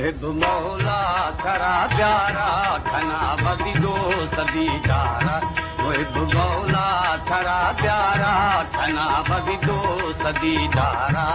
मुहिब मौला थरा प्यारा खना बदी दो सदी जारा मुहिब मौला थरा प्यारा खना बदी दो सदी जारा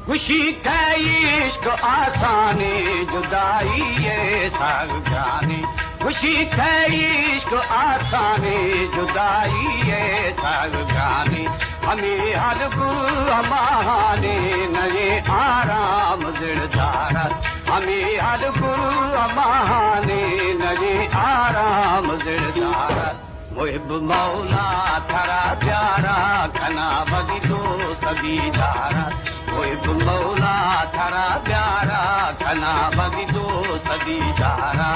खुशी कै इश्क आसानी जुदाई ये सागरानी खुशी कै इश्क आसानी जुदाई ये सागरानी हमें हर गुल महाने नए आराम जिरदारा हमें हर गुल महाने नए आराम जिरदारा मुहिब मौला थरा प्यारा खना बदी दो सदी दारा मुहिब मौला थरा प्यारा खना बदी दो सदी दारा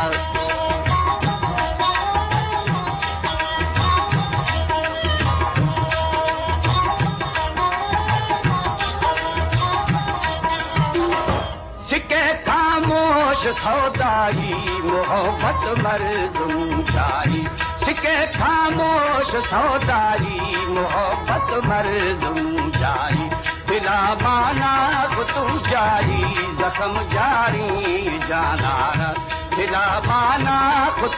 सिके खामोश सौदाई मोहब्बत मर्दुम जाई सिके खामोश सौदाई मोहब्बत मर्दुम जाई बिला माना तू जाई जख्म जारी जानारा बिला माना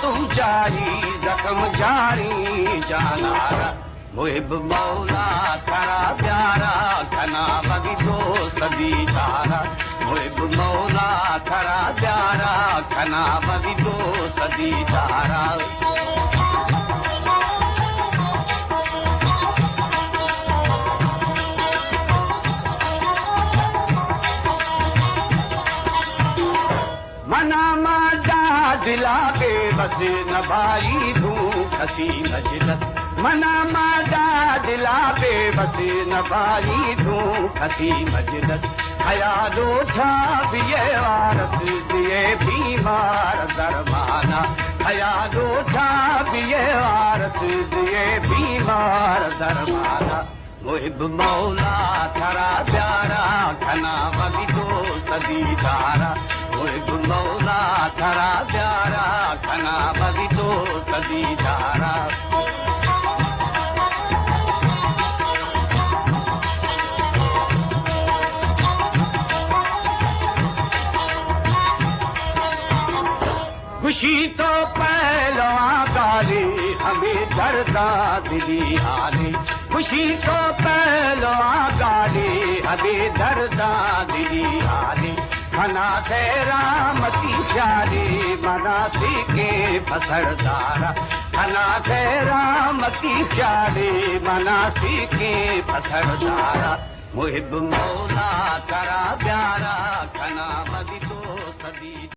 तू जाई जख्म जारी जानारा मुहिब मौला थरा प्यारा खना बदी दो सदी दारा मुहिब मौला थरा प्यारा खना बदी दो सदी दारा मना माजा दिला के बस नभाई धूप हसी मजलस मना माजा दिला पे बस नभाई धूप हसी मजलस ख्यालो था बिये वारस दिए बीमार दरमाना ख्यालो था बिये वारस दिए बीमार दरमाना मुहिब मौला थरा प्यारा खना बदी दो सदी दारा मुहिब मौला थरा प्यारा खना बदी दो सदी दारा खुशी तो पहलवा गाली हमें डरता दिली हाली खुशी तो पहलवा गाली हमें डरता दिली हाली मना से राम की प्यारी मना सीखे फसरदारा मना से राम की प्यारी मना सीखे फसरदारा मुहिब मौला थरा प्यारा खना बदी दो सदी